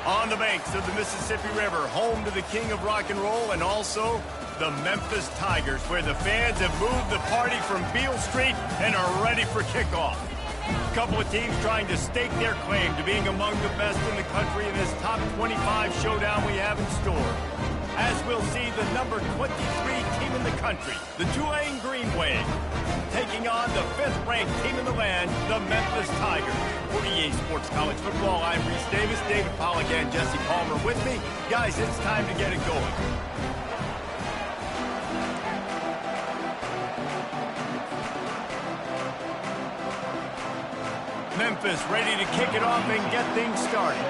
On the banks of the Mississippi River, home to the king of rock and roll and also the Memphis Tigers, where the fans have moved the party from Beale Street and are ready for kickoff. A couple of teams trying to stake their claim to being among the best in the country in this top 25 showdown we have in store. As we'll see, the number 23 team in the country, the Tulane Green Wave, taking on the 5th-ranked team in the land, the Memphis Tigers. For EA Sports College Football, I'm Reese Davis, David Pollack, and Jesse Palmer with me. Guys, it's time to get it going. Memphis ready to kick it off and get things started.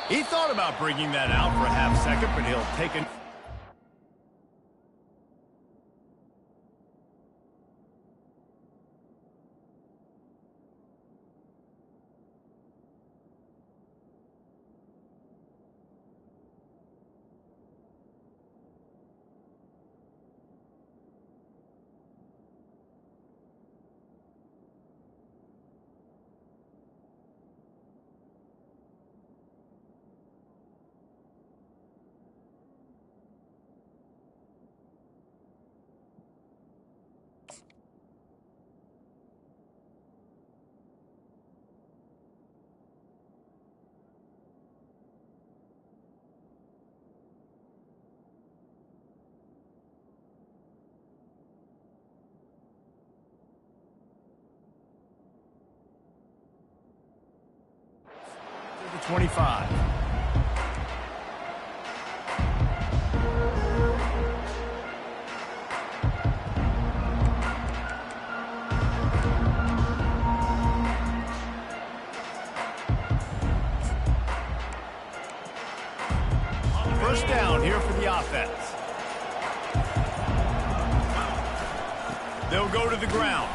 He thought about bringing that out for a half second, but he'll take it. The 25. First down here for the offense. They'll go to the ground.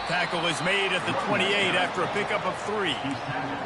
Tackle is made at the 28 after a pickup of 3.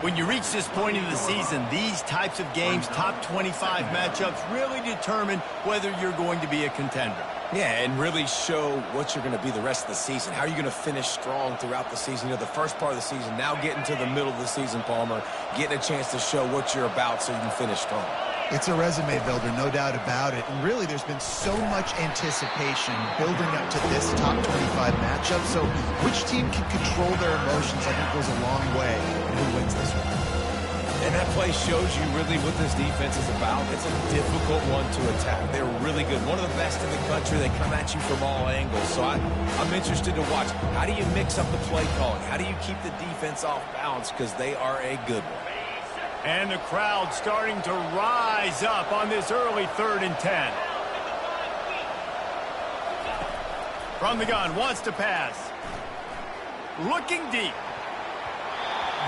When you reach this point in the season, these types of games, top 25 matchups, really determine whether you're going to be a contender. Yeah, and really show what you're going to be the rest of the season. How are you going to finish strong throughout the season? You know, the first part of the season, now getting to the middle of the season, Palmer, getting a chance to show what you're about so you can finish strong. It's a resume builder, no doubt about it. And really, there's been so much anticipation building up to this top 25 matchup. So which team can control their emotions, I think, goes a long way in who wins this one. And that play shows you really what this defense is about. It's a difficult one to attack. They're really good. One of the best in the country. They come at you from all angles. So I'm interested to watch. How do you mix up the play calling? How do you keep the defense off balance? Because they are a good one. And the crowd starting to rise up on this early 3rd and 10. From the gun, wants to pass. Looking deep.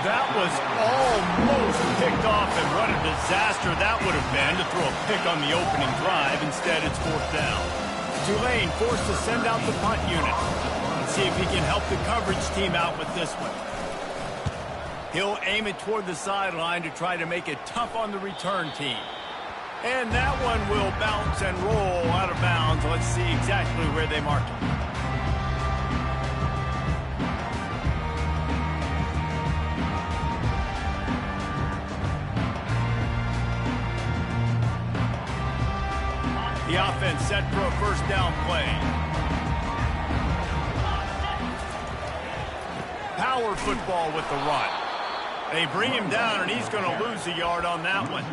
That was almost picked off, and what a disaster that would have been to throw a pick on the opening drive. Instead, it's 4th down. Tulane forced to send out the punt unit. Let's see if he can help the coverage team out with this one. He'll aim it toward the sideline to try to make it tough on the return team. And that one will bounce and roll out of bounds. Let's see exactly where they mark it. The offense set for a first down play. Power football with the run. They bring him down, and he's going to lose a yard on that one.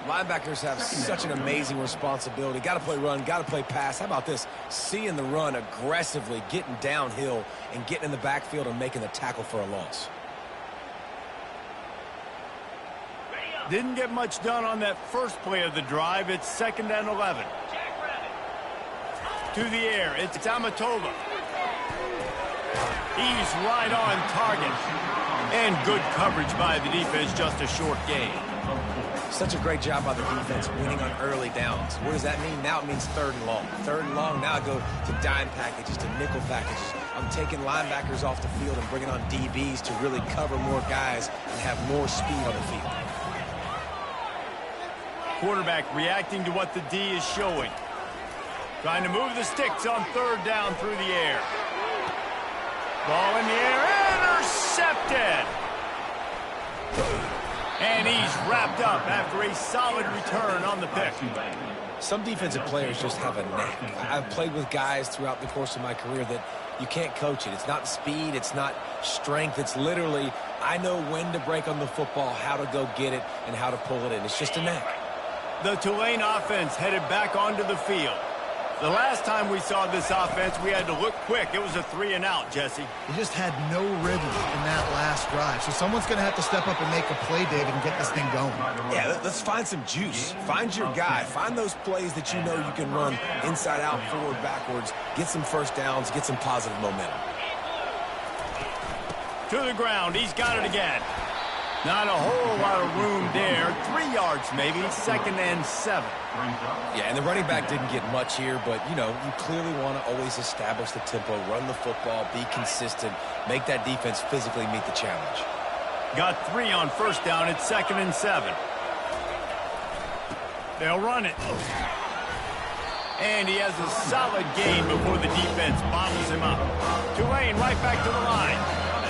Linebackers have such an amazing responsibility. Got to play run, got to play pass. How about this? Seeing the run aggressively, getting downhill, and getting in the backfield and making the tackle for a loss. Didn't get much done on that first play of the drive. It's 2nd and 11. To the air, it's Amatova. He's right on target. And good coverage by the defense, just a short gain. Such a great job by the defense winning on early downs. What does that mean? Now it means 3rd and long. 3rd and long, now I go to dime packages, to nickel packages. I'm taking linebackers off the field and bringing on DBs to really cover more guys and have more speed on the field. Quarterback reacting to what the D is showing. Trying to move the sticks on third down through the air. Ball in the air, intercepted. And he's wrapped up after a solid return on the pick. Some defensive players just have a knack. I've played with guys throughout the course of my career that you can't coach it. It's not speed, it's not strength. It's literally, I know when to break on the football, how to go get it, and how to pull it in. It's just a knack. The Tulane offense headed back onto the field. The last time we saw this offense, we had to look quick. It was a 3-and-out, Jesse. They just had no rhythm in that last drive. So someone's going to have to step up and make a play, David, and get this thing going. Yeah, let's find some juice. Find your guy. Find those plays that you know you can run inside out, forward, backwards. Get some first downs. Get some positive momentum. To the ground. He's got it again. Not a whole lot of room there. 3 yards maybe. 2nd and 7. Yeah, and the running back didn't get much here, but, you know, you clearly want to always establish the tempo, run the football, be consistent, make that defense physically meet the challenge. Got 3 on first down. It's 2nd and 7. They'll run it. And he has a solid gain before the defense bottles him up. Tulane right back to the line.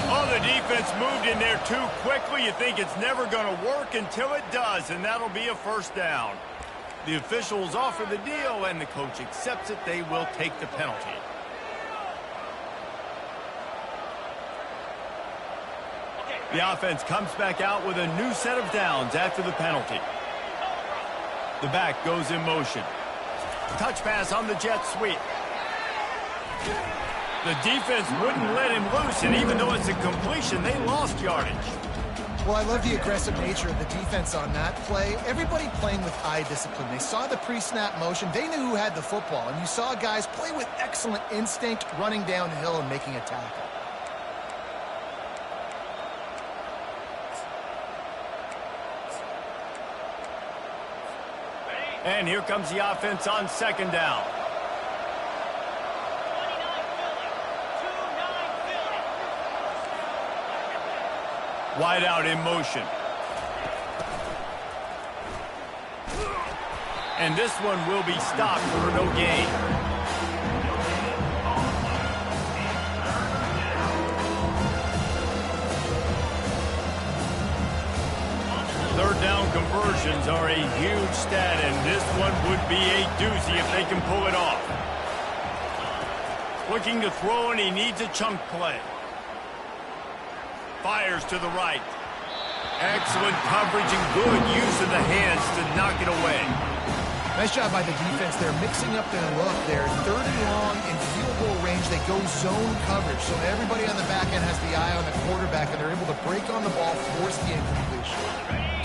Oh, the defense moved in there too quickly. You think it's never going to work until it does, and that'll be a first down. The officials offer the deal, and the coach accepts it. They will take the penalty. The offense comes back out with a new set of downs after the penalty. The back goes in motion. Touch pass on the jet sweep. The defense wouldn't let him loose, and even though it's a completion, they lost yardage. Well, I love the aggressive nature of the defense on that play. Everybody playing with eye discipline. They saw the pre-snap motion. They knew who had the football, and you saw guys play with excellent instinct, running downhill and making a tackle. And here comes the offense on 2nd down. Wide out in motion. And this one will be stopped for no gain. Third down conversions are a huge stat, and this one would be a doozy if they can pull it off. Looking to throw, and he needs a chunk play. Fires to the right. Excellent coverage and good use of the hands to knock it away. Nice job by the defense. They're mixing up their look. They're 3rd and long in field goal range. They go zone coverage. So everybody on the back end has the eye on the quarterback, and they're able to break on the ball, force the incompletion.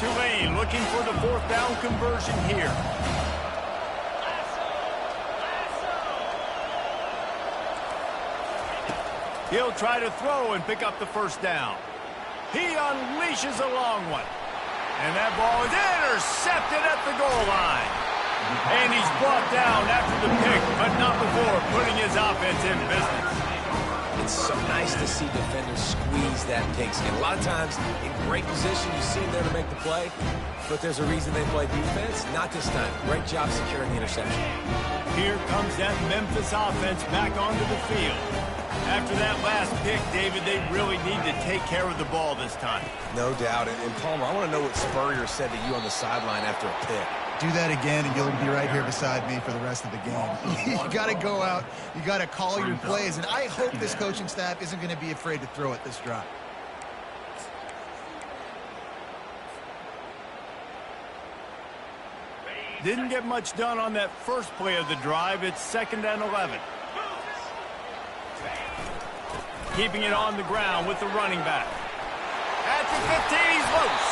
Tulane looking for the 4th down conversion here. He'll try to throw and pick up the first down. He unleashes a long one. And that ball is intercepted at the goal line. And he's brought down after the pick, but not before putting his offense in business. It's so nice to see defenders squeeze that pigskin. A lot of times, in great position, you see them there to make the play, but there's a reason they play defense. Not this time. Great job securing the interception. Here comes that Memphis offense back onto the field. After that last pick, David, they really need to take care of the ball this time. No doubt. And Palmer, I want to know what Spurrier said to you on the sideline after a pick. Do that again, and you'll be right here beside me for the rest of the game. You got to go out. You got to call your plays, and I hope this coaching staff isn't going to be afraid to throw it this drive. Didn't get much done on that first play of the drive. It's 2nd and 11. Keeping it on the ground with the running back. At the 15, he's loose.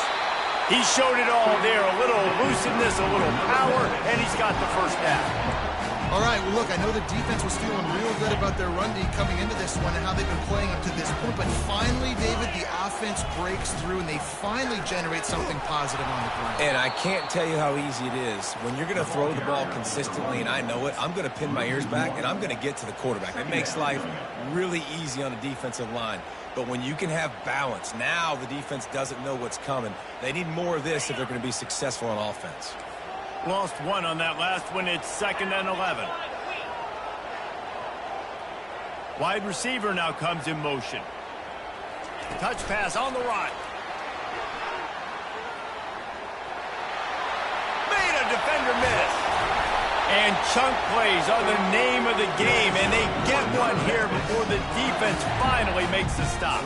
He showed it all there. A little elusiveness, a little power, and he's got the first down. All right, well, look, I know the defense was feeling real good about their run D coming into this one and how they've been playing up to this point, but finally, David, the offense breaks through, and they finally generate something positive on the ground. And I can't tell you how easy it is. When you're going to throw the ball consistently, and I know it, I'm going to pin my ears back, and I'm going to get to the quarterback. It makes life really easy on a defensive line. But when you can have balance, now the defense doesn't know what's coming. They need more of this if they're going to be successful on offense. Lost one on that last one. It's 2nd and 11. Wide receiver now comes in motion. Touch pass on the run. Made a defender miss. And chunk plays are the name of the game, and they get one here before the defense finally makes the stop.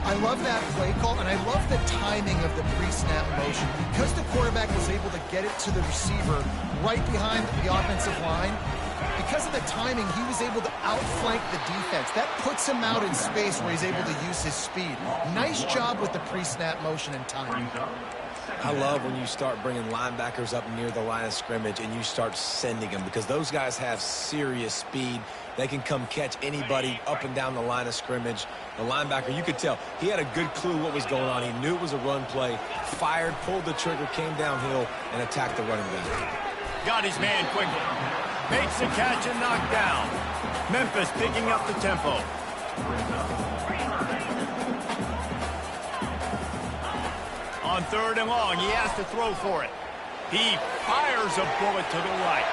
I love that play call, and I love the timing of the pre-snap motion. Because the quarterback was able to get it to the receiver right behind the offensive line, because of the timing, he was able to outflank the defense. That puts him out in space where he's able to use his speed. Nice job with the pre-snap motion and timing. I love when you start bringing linebackers up near the line of scrimmage and you start sending them, because those guys have serious speed. They can come catch anybody up and down the line of scrimmage. The linebacker, you could tell, he had a good clue what was going on. He knew it was a run play, fired, pulled the trigger, came downhill, and attacked the running back. Got his man quickly. Makes the catch and knocked down. Memphis picking up the tempo. On 3rd and long, he has to throw for it. He fires a bullet to the right.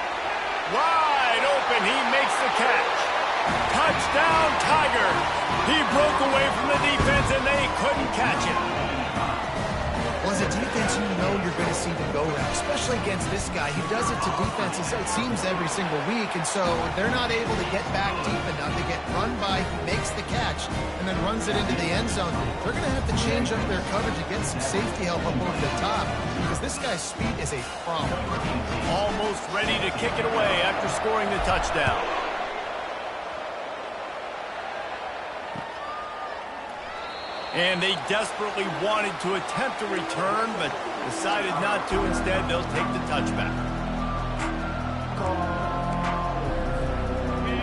Wide open, he makes the catch. Touchdown, Tigers. He broke away from the defense, and they couldn't catch him. Well, as a defense, you know you're going to see the go-route, especially against this guy. He does it to defenses, it seems, every single week, and so they're not able to get back deep enough. They get run by, he makes the catch, and then runs it into the end zone. They're going to have to change up their coverage and get some safety help up over the top, because this guy's speed is a problem. Almost ready to kick it away after scoring the touchdown. And they desperately wanted to attempt a return, but decided not to. Instead, they'll take the touchback.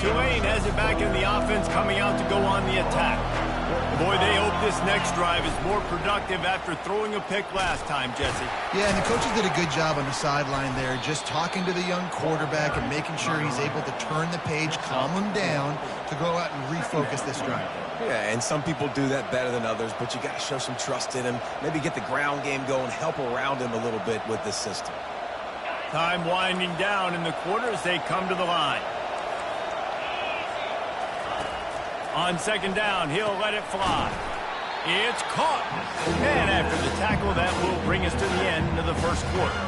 Tulane has it back in the offense, coming out to go on the attack. Boy, they hope this next drive is more productive after throwing a pick last time, Jesse. Yeah, and the coaches did a good job on the sideline there, just talking to the young quarterback and making sure he's able to turn the page, calm him down, to go out and refocus this drive. Yeah, and some people do that better than others, but you got to show some trust in him. Maybe get the ground game going, help around him a little bit with this system. Time winding down in the quarter as they come to the line. On 2nd down, he'll let it fly. It's caught. And after the tackle, that will bring us to the end of the first quarter.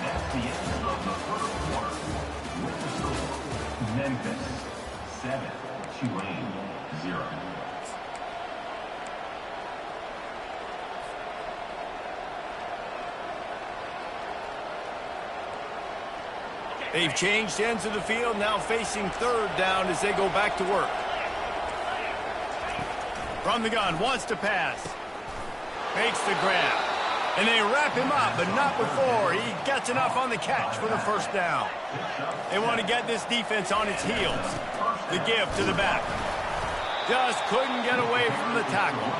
That's the end of the first quarter. With the score, Memphis 7, Tulane 0. They've changed ends of the field, now facing 3rd down as they go back to work. From the gun, wants to pass. Makes the grab. And they wrap him up, but not before he gets enough on the catch for the 1st down. They want to get this defense on its heels. The give to the back. Just couldn't get away from the tackle.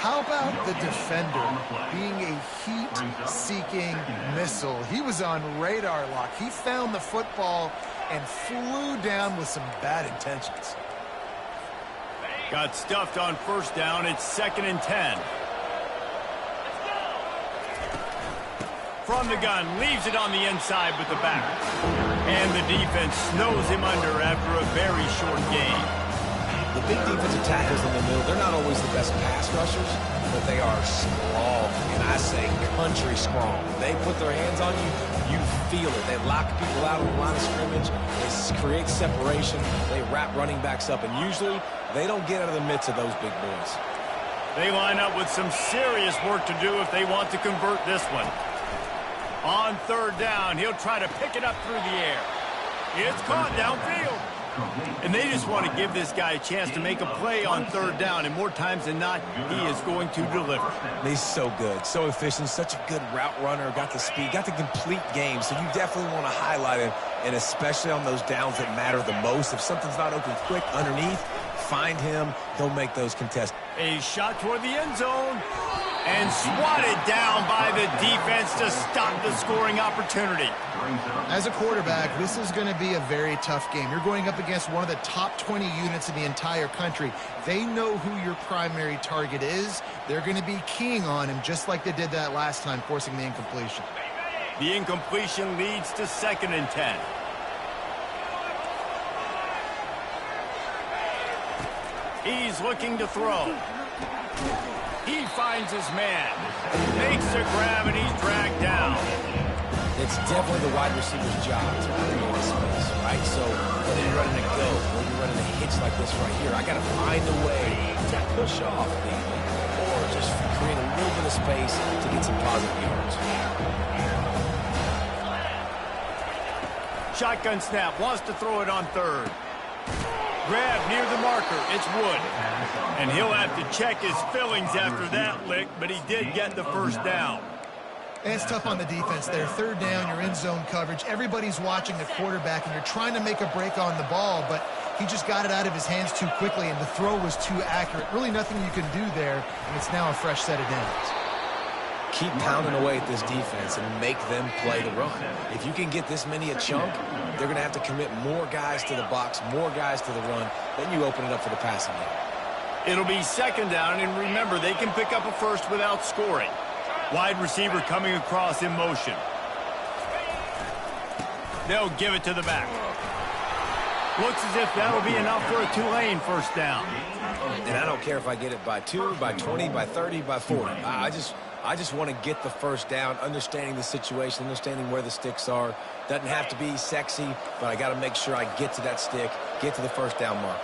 How about the defender being a heat-seeking missile? He was on radar lock. He found the football and flew down with some bad intentions. Got stuffed on 1st down. It's 2nd and 10. From the gun, leaves it on the inside with the back. And the defense snows him under after a very short gain. The big defensive tackles in the middle, they're not always the best pass rushers, but they are strong, and I say country strong. They put their hands on you, you feel it. They lock people out on the line of scrimmage. They create separation. They wrap running backs up, and usually they don't get out of the midst of those big boys. They line up with some serious work to do if they want to convert this one. On 3rd down, he'll try to pick it up through the air. It's caught downfield. And they just want to give this guy a chance to make a play on 3rd down, and more times than not, he is going to deliver. He's so good, so efficient, such a good route runner, got the speed, got the complete game, so you definitely want to highlight him, and especially on those downs that matter the most. If something's not open quick underneath, find him, he'll make those contests. A shot toward the end zone, and swatted down by the defense to stop the scoring opportunity. As a quarterback, this is going to be a very tough game. You're going up against one of the top 20 units in the entire country. They know who your primary target is. They're going to be keying on him just like they did that last time, forcing the incompletion. The incompletion leads to 2nd and 10. He's looking to throw. He finds his man. Makes a grab, and he's dragged down. It's definitely the wide receiver's job to create space, right? So whether you're running a go, whether you're running a hitch like this right here, I got to find a way to push off maybe, or just create a little bit of space to get some positive yards. Shotgun snap, wants to throw it on 3rd. Grab near the marker, it's Wood. And he'll have to check his fillings after that lick, but he did get the 1st down. And it's tough on the defense there. 3rd down, you're in zone coverage. Everybody's watching the quarterback, and you're trying to make a break on the ball, but he just got it out of his hands too quickly, and the throw was too accurate. Really nothing you can do there, and it's now a fresh set of downs. Keep pounding away at this defense and make them play the run. If you can get this many a chunk, they're going to have to commit more guys to the box, more guys to the run. Then you open it up for the passing game. It'll be 2nd down, and remember, they can pick up a 1st without scoring. Wide receiver coming across in motion. They'll give it to the back. Looks as if that'll be enough for a Tulane 1st down. And I don't care if I get it by 2, by 20, by 30, by 40. I just want to get the 1st down, understanding the situation, understanding where the sticks are. Doesn't have to be sexy, but I got to make sure I get to that stick, get to the 1st down marker.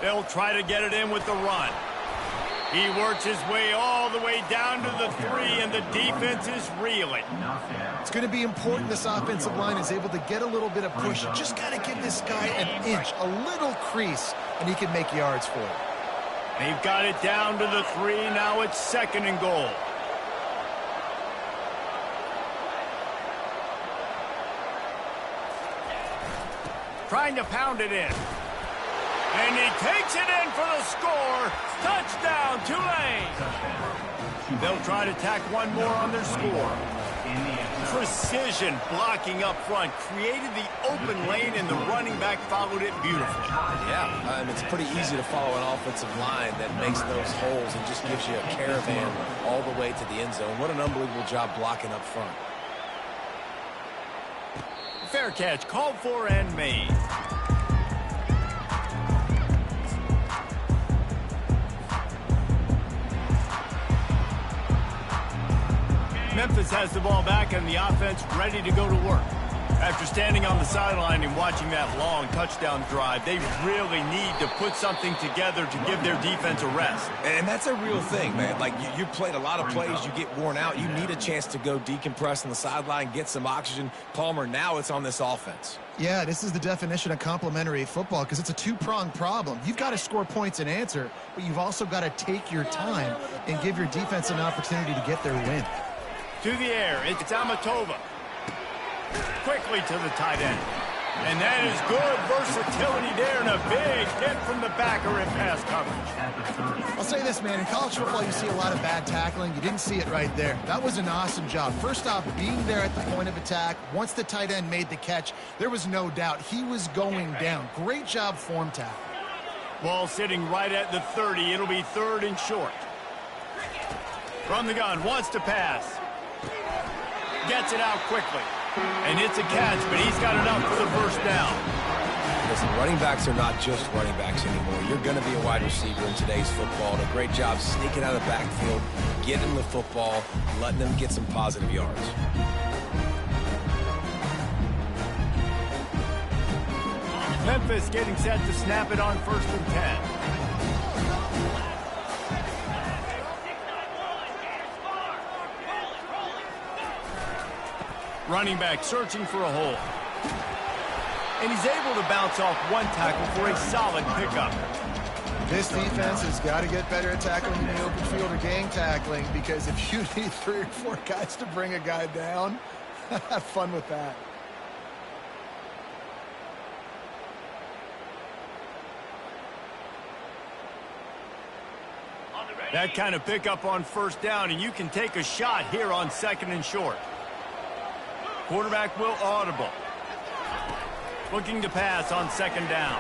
They'll try to get it in with the run. He works his way all the way down to the 3, and the defense is reeling. It's going to be important this offensive line is able to get a little bit of push. You just got to give this guy an inch, a little crease, and he can make yards for it. They've got it down to the 3. Now it's 2nd and goal. Trying to pound it in. And he takes it in for the score. Touchdown, Tulane. They'll try to tack one more on their score. Precision blocking up front created the open lane, and the running back followed it beautifully. Yeah, it's pretty easy to follow an offensive line that makes those holes and just gives you a caravan all the way to the end zone. What an unbelievable job blocking up front. Fair catch called for and made. Memphis has the ball back and the offense ready to go to work. After standing on the sideline and watching that long touchdown drive, they really need to put something together to give their defense a rest. And that's a real thing, man. Like, you played a lot of plays, you get worn out. You need a chance to go decompress on the sideline, get some oxygen. Palmer, now it's on this offense. Yeah, this is the definition of complementary football because it's a two-pronged problem. You've got to score points and answer, but you've also got to take your time and give your defense an opportunity to get their win. To the air, it's Amatova. Quickly to the tight end. And that is good versatility there, and a big hit from the backer in pass coverage. I'll say this, man. In college football, you see a lot of bad tackling. You didn't see it right there. That was an awesome job. First off, being there at the point of attack. Once the tight end made the catch, there was no doubt he was going down. Great job form tackle. Ball sitting right at the 30. It'll be 3rd and short. From the gun, wants to pass. Gets it out quickly. And it's a catch, but he's got enough for the 1st down. Listen, running backs are not just running backs anymore. You're going to be a wide receiver in today's football. And a great job sneaking out of the backfield, getting the football, letting them get some positive yards. Memphis getting set to snap it on 1st and 10. Running back searching for a hole. And he's able to bounce off one tackle for a solid pickup. This defense has got to get better at tackling in the open field or gang tackling, because if you need 3 or 4 guys to bring a guy down, have fun with that. That kind of pickup on 1st down, and you can take a shot here on 2nd and short. Quarterback will audible. Looking to pass on 2nd down.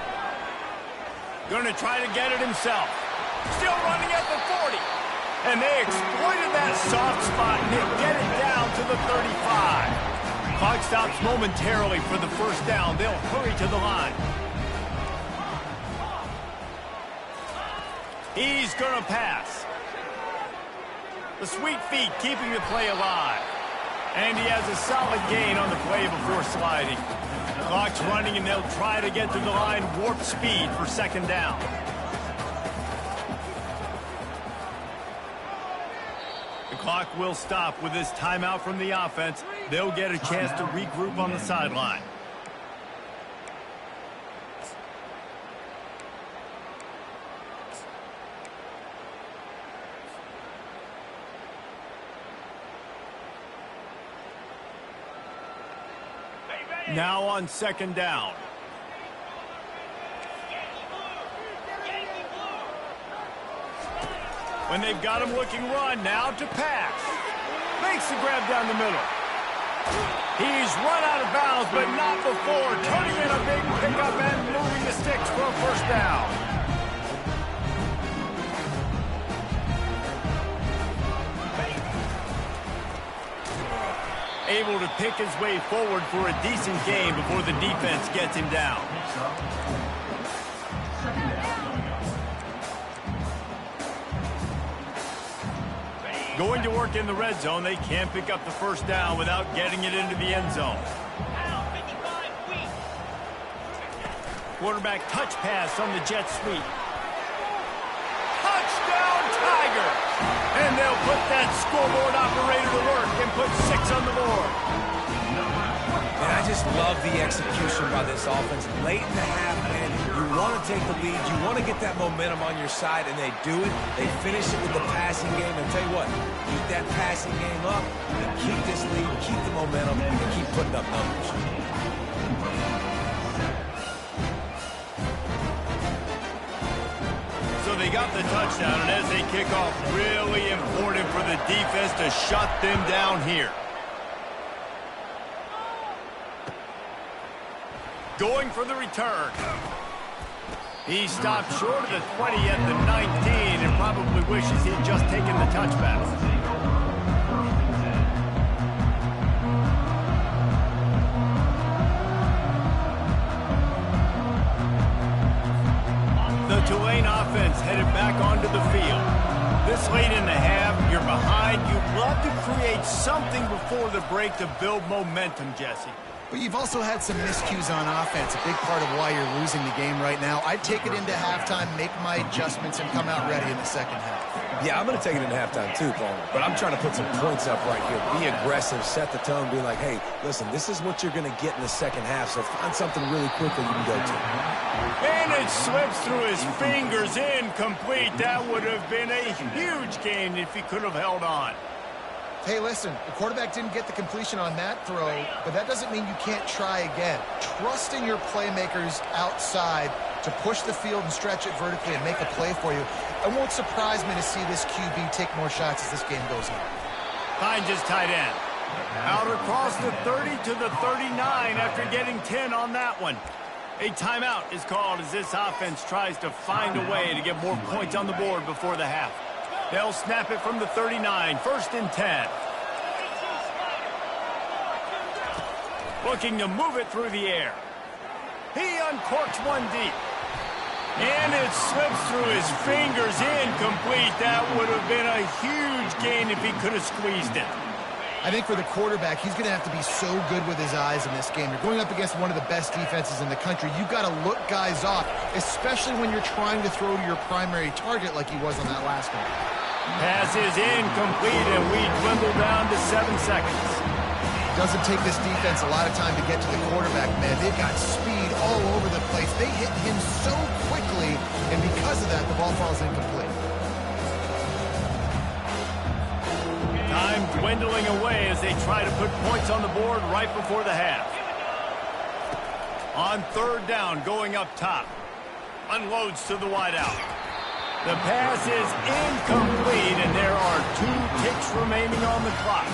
Going to try to get it himself. Still running at the 40. And they exploited that soft spot, and they get it down to the 35. Clock stops momentarily for the first down. They'll hurry to the line. He's going to pass. The sweet feet keeping the play alive. And he has a solid gain on the play before sliding. Clock's running, and they'll try to get to the line warp speed for second down. The clock will stop with this timeout from the offense. They'll get a chance to regroup on the sideline. Now on second down. When they've got him looking run, now to pass. Makes the grab down the middle. He's run out of bounds, but not before. Turning in a big pickup and moving the sticks for a first down. Able to pick his way forward for a decent gain before the defense gets him down. Going to work in the red zone, they can't pick up the first down without getting it into the end zone. Quarterback touch pass on the jet sweep. Touchdown Tigers! And they'll put that scoreboard operator to work and put 6 on the board. And I just love the execution by this offense. Late in the half, man, you want to take the lead. You want to get that momentum on your side, and they do it. They finish it with the passing game. And tell you what, keep that passing game up and keep this lead, keep the momentum, and keep putting up numbers. So they got the touchdown, and as they kick off, really important for the defense to shut them down here. Going for the return. He stopped short of the 20 at the 19 and probably wishes he'd just taken the touchback. The Tulane offense headed back onto the field. This late in the half, you're behind. You'd love to create something before the break to build momentum, Jesse. But you've also had some miscues on offense, a big part of why you're losing the game right now. I'd take it into halftime, make my adjustments, and come out ready in the second half. Yeah, I'm going to take it into halftime too, Palmer. But I'm trying to put some points up right here. Be aggressive, set the tone, be like, hey, listen, this is what you're going to get in the second half, so find something really quickly you can go to. And it slips through his fingers, incomplete. That would have been a huge gain if he could have held on. Hey, listen, the quarterback didn't get the completion on that throw, but that doesn't mean you can't try again. Trust in your playmakers outside to push the field and stretch it vertically and make a play for you. It won't surprise me to see this QB take more shots as this game goes on. Finds his tight end. Out across the 30 to the 39 after getting 10 on that one. A timeout is called as this offense tries to find a way to get more points on the board before the half. They'll snap it from the 39, 1st and 10. Looking to move it through the air. He uncorks one deep. And it slips through his fingers, incomplete. That would have been a huge gain if he could have squeezed it. I think for the quarterback, he's going to have to be so good with his eyes in this game. You're going up against one of the best defenses in the country. You've got to look guys off, especially when you're trying to throw to your primary target like he was on that last one. Pass is incomplete, and we dwindle down to 7 seconds. Doesn't take this defense a lot of time to get to the quarterback, man. They've got speed all over the place. They hit him so quickly, and because of that, the ball falls incomplete. Time dwindling away as they try to put points on the board right before the half. On 3rd down, going up top. Unloads to the wideout. The pass is incomplete, and there are 2 ticks remaining on the clock.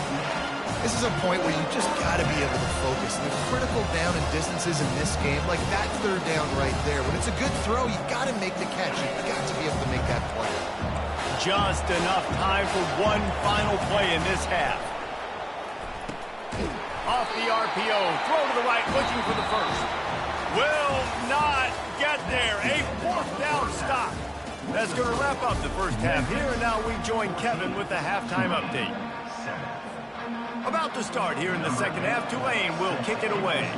This is a point where you just got to be able to focus. The critical down and distances in this game, like that 3rd down right there, when it's a good throw, you got to make the catch. You've got to be able to make that play. just enough time for one final play in this half. Off the RPO, throw to the right, looking for the first. Will not get there. A fourth down stop. That's going to wrap up the first half here, and now we join Kevin with the halftime update. About to start here in the second half, Tulane will kick it away.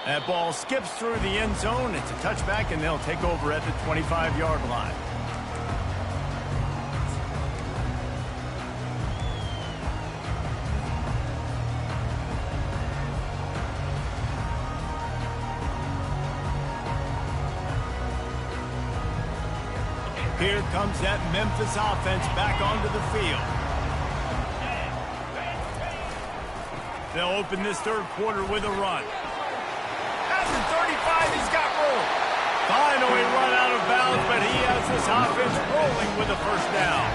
That ball skips through the end zone. It's a touchback, and they'll take over at the 25-yard line. Here comes that Memphis offense back onto the field. They'll open this third quarter with a run. At the 35, he's got room. Finally run out of bounds, but he has this offense rolling with a first down.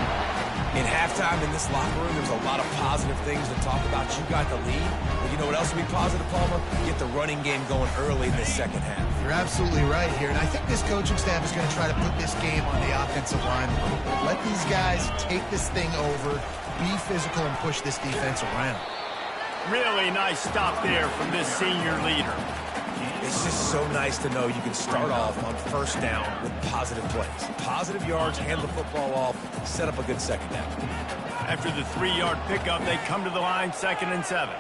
In halftime in this locker room, there's a lot of positive things to talk about. You got the lead. But you know what else will be positive, Palmer? Get the running game going early in the second half. You're absolutely right here. And I think this coaching staff is going to try to put this game on the offensive line. Let these guys take this thing over, be physical, and push this defense around. Really nice stop there from this senior leader. It's just so nice to know you can start off on first down with positive plays. Positive yards, hand the football off, set up a good second down. After the 3-yard pickup, they come to the line, 2nd and 7.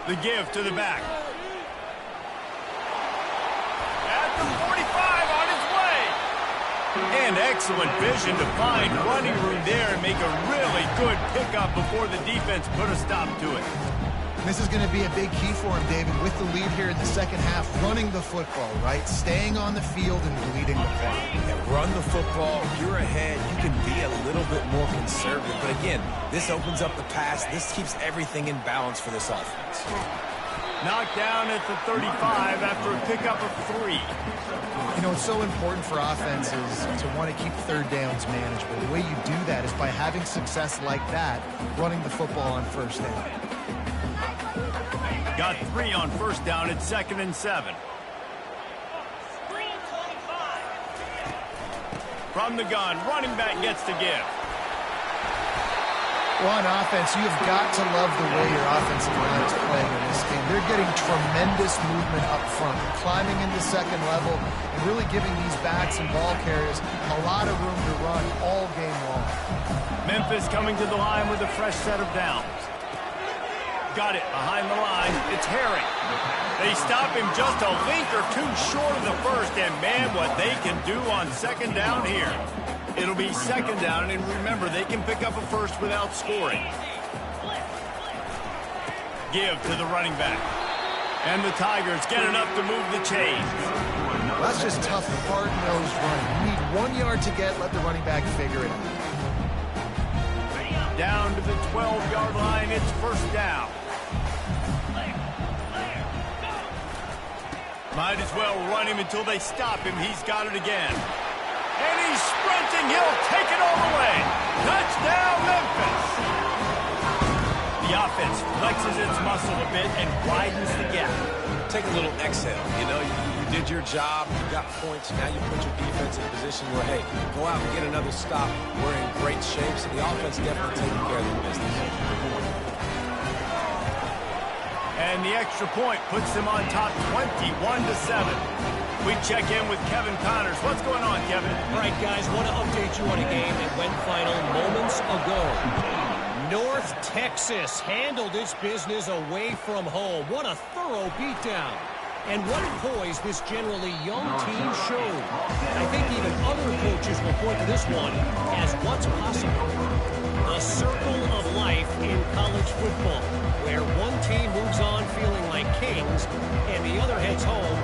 The give to the back. At the 45, on his way. And excellent vision to find running room there and make a really good pickup before the defense put a stop to it. This is going to be a big key for him, David, with the lead here in the second half, running the football, right? Staying on the field and bleeding the clock. Yeah, run the football. You're ahead. You can be a little bit more conservative. But again, this opens up the pass. This keeps everything in balance for this offense. Knocked down at the 35 after a pickup of 3. You know, it's so important for offenses to want to keep third downs manageable. The way you do that is by having success like that, running the football on first down. Got 3 on first down at 2nd and 7. From the gun, running back gets the give. Well, on offense, you've got to love the way your offensive line is playing in this game. They're getting tremendous movement up front, climbing into second level, and really giving these backs and ball carriers a lot of room to run all game long. Memphis coming to the line with a fresh set of downs. Got it behind the line. It's Herring. They stop him just a link or 2 short of the first, and man, what they can do on second down here. It'll be second down, and remember, they can pick up a first without scoring. Give to the running back. And the Tigers get enough to move the chains. Well, that's just tough, hard-nosed running. You need 1 yard to get, let the running back figure it out. Down to the 12-yard line, it's first down. Might as well run him until they stop him. He's got it again. And he's sprinting. He'll take it all the way. Touchdown, Memphis. The offense flexes its muscle a bit and widens the gap. Take a little exhale. You know, you did your job. You got points. Now you put your defense in a position where, hey, go out and get another stop. We're in great shape, so the offense definitely taking care of their business. And the extra point puts them on top 21-7. We check in with Kevin Connors. What's going on, Kevin? All right, guys, want to update you on a game that went final moments ago. North Texas handled its business away from home. What a thorough beatdown. And what poise this generally young team showed. I think even other coaches will point to this one as what's possible. The circle of life in college football, where one team moves on feeling like kings, and the other heads home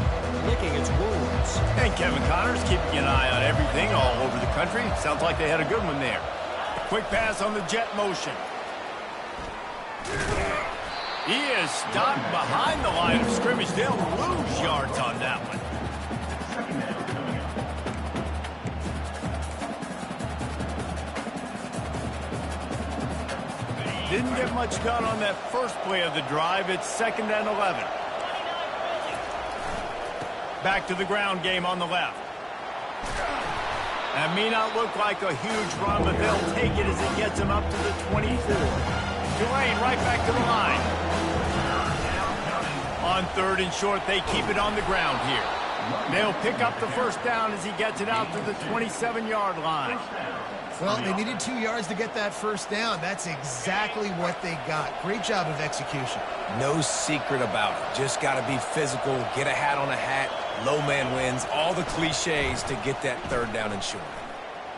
licking its wounds. And Kevin Connors keeping an eye on everything all over the country. Sounds like they had a good one there. Quick pass on the jet motion. He is stopped behind the line of scrimmage. They'll lose yards on that one. Didn't get much done on that first play of the drive. It's 2nd and 11. Back to the ground game on the left. That may not look like a huge run, but they'll take it as it gets them up to the 24. Tulane right back to the line. On 3rd and short, they keep it on the ground here. They'll pick up the first down as he gets it out to the 27-yard line. Well, they needed 2 yards to get that first down. That's exactly what they got. Great job of execution. No secret about it. Just got to be physical, get a hat on a hat, low man wins, all the cliches to get that 3rd down and short.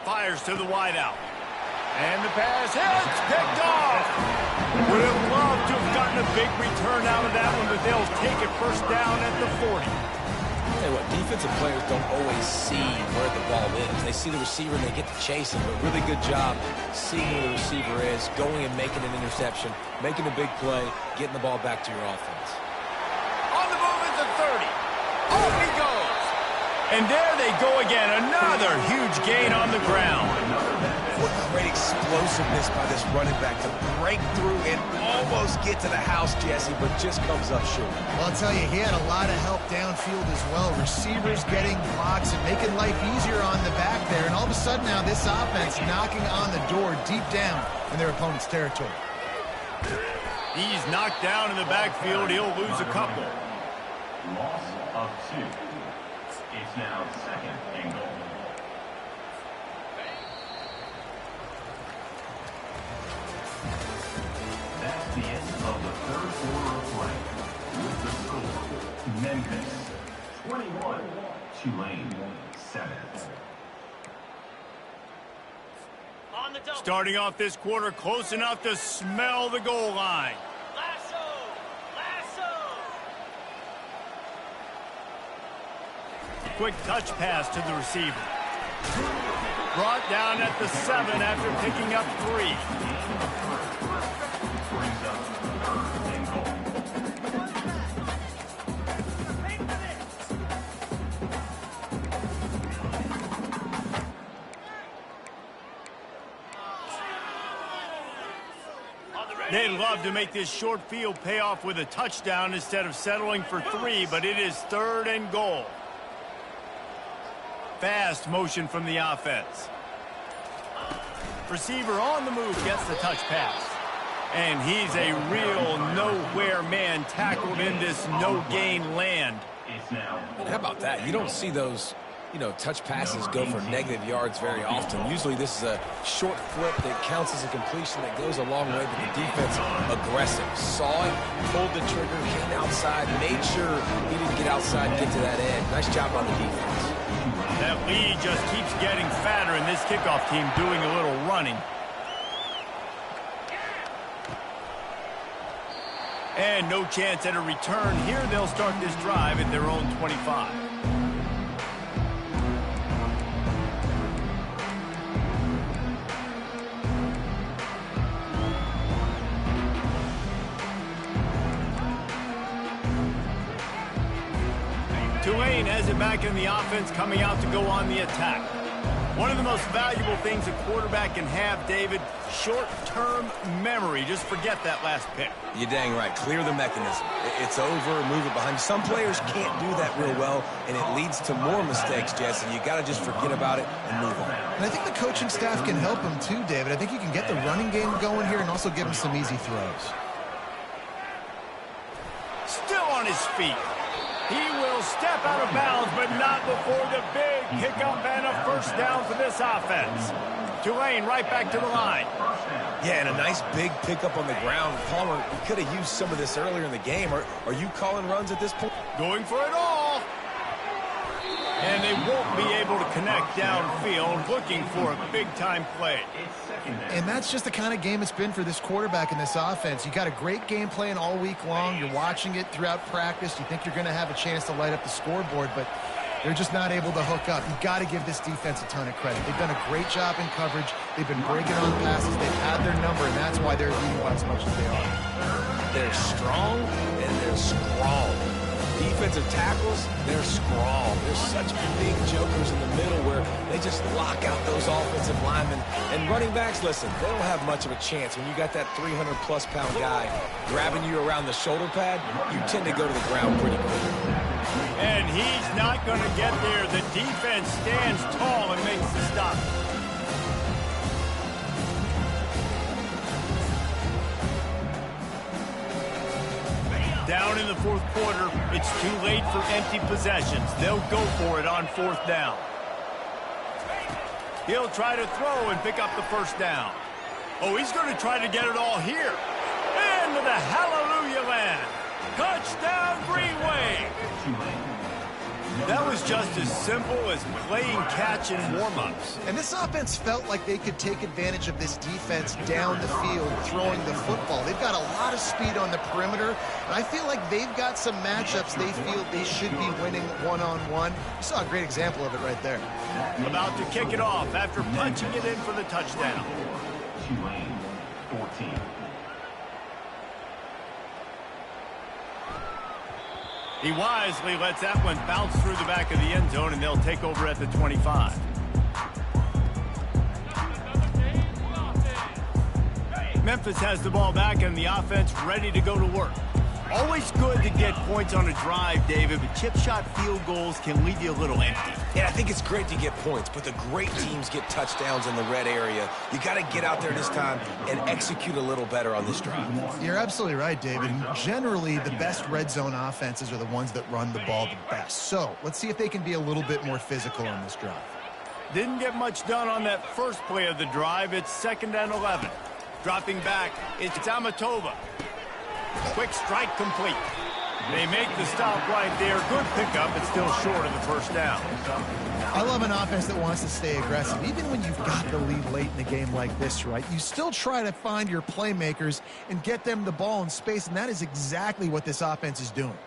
Fires to the wideout. And the pass hits, picked off. Would have loved to have gotten a big return out of that one, but they'll take it first down at the 40. Tell you what, defensive players don't always see where the ball is. They see the receiver and they get to chase him, but really good job seeing where the receiver is, going and making an interception, making a big play, getting the ball back to your offense. On the move at the 30. Off he goes. And there they go again. Another huge gain on the ground. What great explosiveness by this running back to break through and almost get to the house, Jesse, but just comes up short. Well, I'll tell you, he had a lot of help downfield as well. Receivers getting blocks and making life easier on the back there. And all of a sudden now, this offense knocking on the door deep down in their opponent's territory. He's knocked down in the backfield. He'll lose a couple. Loss of 2. It's now 2nd and goal. That's the end of the 3rd quarter of play. With the score, Memphis 21, Tulane 7. Starting off this quarter close enough to smell the goal line. Quick touch pass to the receiver. Brought down at the 7 after picking up 3. They'd love to make this short field pay off with a touchdown instead of settling for 3, but it is 3rd and goal. Fast motion from the offense. Receiver on the move gets the touch pass. And he's a real nowhere man tackled in this no-gain land. And how about that? You don't see those, touch passes go for negative yards very often. Usually this is a short flip that counts as a completion that goes a long way, but the defense aggressive. Saw it, pulled the trigger, came outside, made sure he didn't get outside and get to that edge. Nice job on the defense. That lead just keeps getting fatter, and this kickoff team doing a little running. And no chance at a return here. They'll start this drive at their own 25. Tulane has it back in the offense, coming out to go on the attack. One of the most valuable things a quarterback can have, David, short-term memory. Just forget that last pick. You're dang right. Clear the mechanism. It's over, move it behind you. Some players can't do that real well, and it leads to more mistakes, Jesse. You got to just forget about it and move on. And I think the coaching staff can help him too, David. I think you can get the running game going here and also give him some easy throws. Still on his feet. He will step out of bounds, but not before the big pickup and a first down for this offense. Tulane right back to the line. Yeah, and a nice big pickup on the ground. Palmer, you could have used some of this earlier in the game. Are you calling runs at this point? Going for it all. And they won't be able to connect downfield, looking for a big-time play. And that's just the kind of game it's been for this quarterback in this offense. You got a great game plan all week long. You're watching it throughout practice. You think you're going to have a chance to light up the scoreboard, but they're just not able to hook up. You've got to give this defense a ton of credit. They've done a great job in coverage. They've been breaking on passes. They've had their number, and that's why they're leading by as much as they are. They're strong, and they're scrawl. Defensive tackles, they're scrawl. They're such big jokers in the middle where they just lock out those offensive linemen. And running backs, listen, they don't have much of a chance. When you got that 300-plus pound guy grabbing you around the shoulder pad, you tend to go to the ground pretty quick. And he's not going to get there. The defense stands tall and makes the stop. Down in the fourth quarter, it's too late for empty possessions. They'll go for it on fourth down. He'll try to throw and pick up the first down. Oh, he's going to try to get it all here. Into the hallelujah land. Touchdown, Green Wave. That was just as simple as playing catch in warm-ups. And this offense felt like they could take advantage of this defense down the field throwing the football. They've got a lot of speed on the perimeter, and I feel like they've got some matchups they feel they should be winning one-on-one. You saw a great example of it right there. About to kick it off after punching it in for the touchdown. Tulane, 14. He wisely lets that one bounce through the back of the end zone, and they'll take over at the 25. Memphis has the ball back, and the offense ready to go to work. Always good to get points on a drive, David, but chip shot field goals can leave you a little empty. Yeah, I think it's great to get points, but the great teams get touchdowns in the red area. You got to get out there this time and execute a little better on this drive. You're absolutely right, David. Generally, the best red zone offenses are the ones that run the ball the best. So let's see if they can be a little bit more physical on this drive. Didn't get much done on that first play of the drive. It's 2nd and 11. Dropping back, it's Amatova. Quick strike complete. They make the stop right there. Good pickup, but still short of the first down. I love an offense that wants to stay aggressive. Even when you've got the lead late in the game like this, right, you still try to find your playmakers and get them the ball in space, and that is exactly what this offense is doing.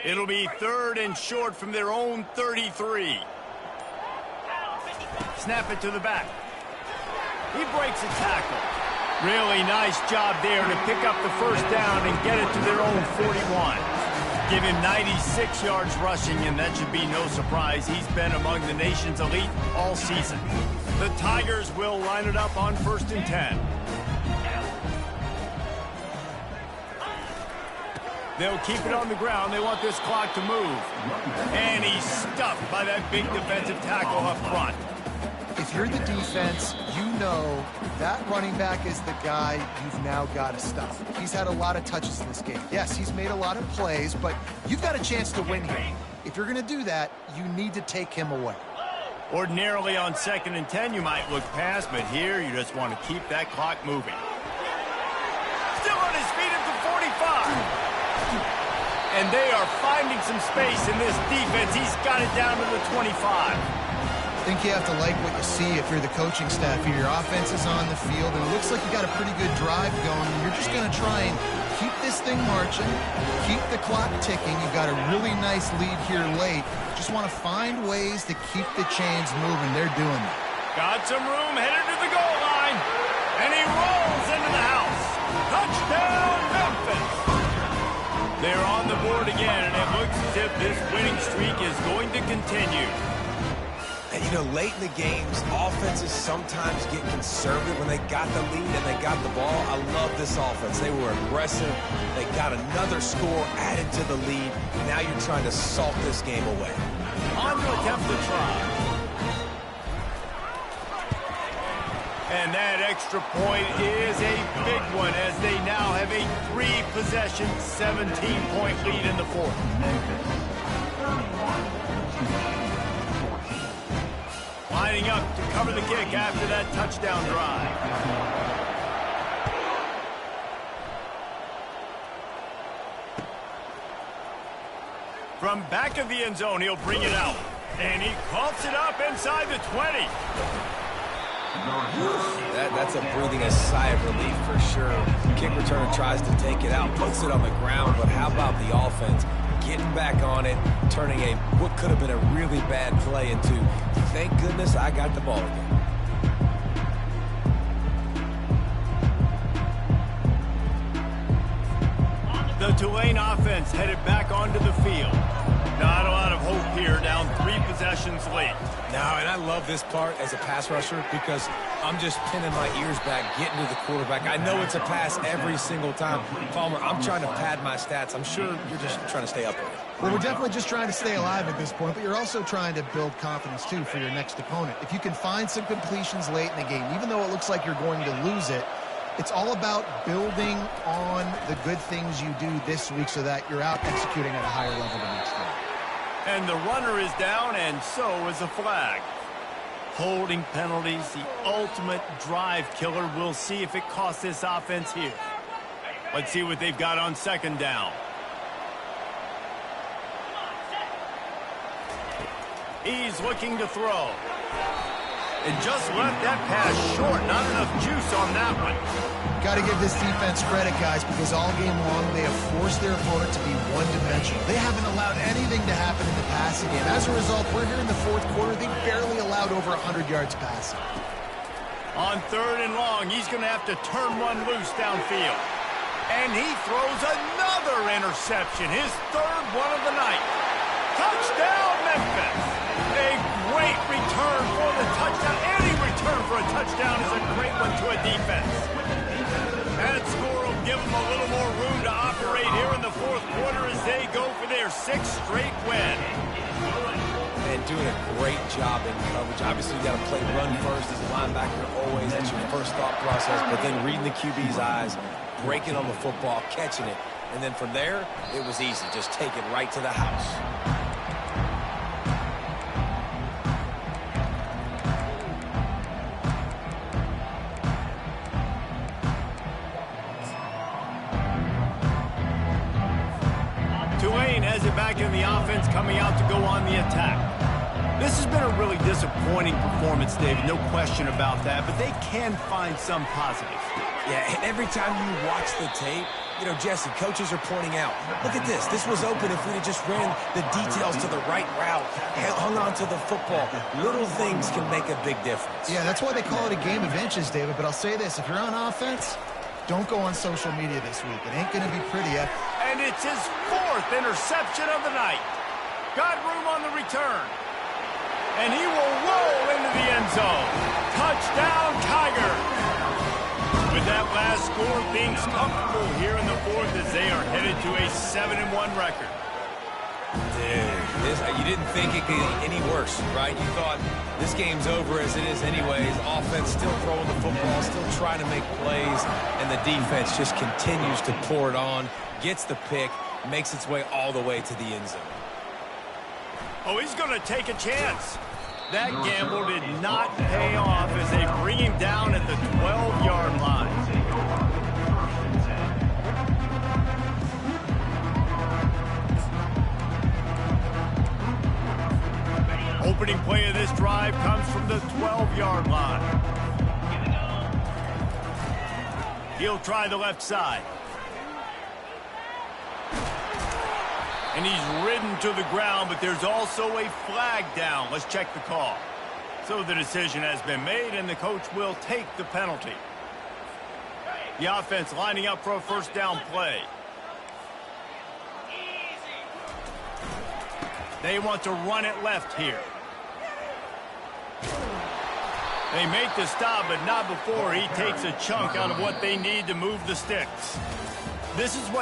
It'll be 3rd and short from their own 33. Snap it to the back. He breaks a tackle. Really nice job there to pick up the first down and get it to their own 41. Give him 96 yards rushing, and that should be no surprise. He's been among the nation's elite all season. The Tigers will line it up on 1st and 10. They'll keep it on the ground. They want this clock to move. And he's stuffed by that big defensive tackle up front. If you're the defense, you know that running back is the guy you've now got to stop. He's had a lot of touches in this game. Yes, he's made a lot of plays, but you've got a chance to win here. If you're going to do that, you need to take him away. Ordinarily on 2nd and 10, you might look past, but here you just want to keep that clock moving. Still on his feet at the 45. And they are finding some space in this defense. He's got it down to the 25. I think you have to like what you see if you're the coaching staff here. Your offense is on the field, and it looks like you got a pretty good drive going, and you're just going to try and keep this thing marching, keep the clock ticking. You've got a really nice lead here late. Just want to find ways to keep the chains moving. They're doing that. Got some room, headed to the goal line, and he rolls into the house. Touchdown, Memphis! They're on the board again, and it looks as if this winning streak is going to continue. And, you know, late in the games, offenses sometimes get conservative when they got the lead and they got the ball. I love this offense. They were aggressive. They got another score added to the lead. Now you're trying to salt this game away. On to attempt the try. And that extra point is a big one as they now have a 3-possession, 17-point lead in the fourth. Lining up to cover the kick after that touchdown drive. From back of the end zone, he'll bring it out. And he coughs it up inside the 20. That's a breathing a sigh of relief for sure. Kick returner tries to take it out, puts it on the ground, but how about the offense? Getting back on it, turning what could have been a really bad play into, thank goodness I got the ball again. The Tulane offense headed back onto the field. Not a lot of hope here, down 3 possessions late. No, and I love this part as a pass rusher because I'm just pinning my ears back, getting to the quarterback. I know it's a pass every single time. Palmer, I'm trying to pad my stats. I'm sure you're just trying to stay upright. Well, we're definitely just trying to stay alive at this point, but you're also trying to build confidence, too, for your next opponent. If you can find some completions late in the game, even though it looks like you're going to lose it, it's all about building on the good things you do this week so that you're out executing at a higher level the next time. And the runner is down, and so is a flag. Holding penalties, the ultimate drive killer. We'll see if it costs this offense here. Let's see what they've got on second down. He's looking to throw. And just left that pass short. Not enough juice on that one. Got to give this defense credit, guys, because all game long they have forced their opponent to be one-dimensional. They haven't allowed anything to happen in the passing game. As a result, we're here in the fourth quarter. They barely allowed over 100 yards passing. On third and long, he's going to have to turn one loose downfield. And he throws another interception, his third one of the night. Touchdown, Memphis! A great return for the touchdown. Any return for a touchdown is a great one to a defense. That score will give them a little more room to operate here in the fourth quarter as they go for their sixth straight win. And doing a great job in coverage. Obviously, you got to play run first as a linebacker always. That's your first thought process. But then reading the QB's eyes, breaking on the football, catching it. And then from there, it was easy. Just take it right to the house. Tulane has it back in the offense, coming out to go on the attack. This has been a really disappointing performance, David, no question about that, but they can find some positives. Yeah, and every time you watch the tape, you know, Jesse, coaches are pointing out, look at this. This was open if we'd have just ran the details to the right route, hung on to the football. Little things can make a big difference. Yeah, that's why they call it a game of inches, David, but I'll say this. If you're on offense, don't go on social media this week. It ain't going to be pretty. And it's his fourth interception of the night. Got room on the return. And he will roll into the end zone. Touchdown, Tiger. With that last score, things comfortable here in the fourth as they are headed to a 7-1 record. Dude, you didn't think it could get any worse, right? You thought this game's over as it is anyways. Offense still throwing the football, still trying to make plays, and the defense just continues to pour it on, gets the pick, makes its way all the way to the end zone. Oh, he's going to take a chance. That gamble did not pay off as they bring him down at the 12-yard line. Opening play of this drive comes from the 12-yard line. He'll try the left side. And he's ridden to the ground, but there's also a flag down. Let's check the call. So the decision has been made, and the coach will take the penalty. The offense lining up for a first down play. They want to run it left here. They make the stop, but not before he takes a chunk out of what they need to move the sticks. This is what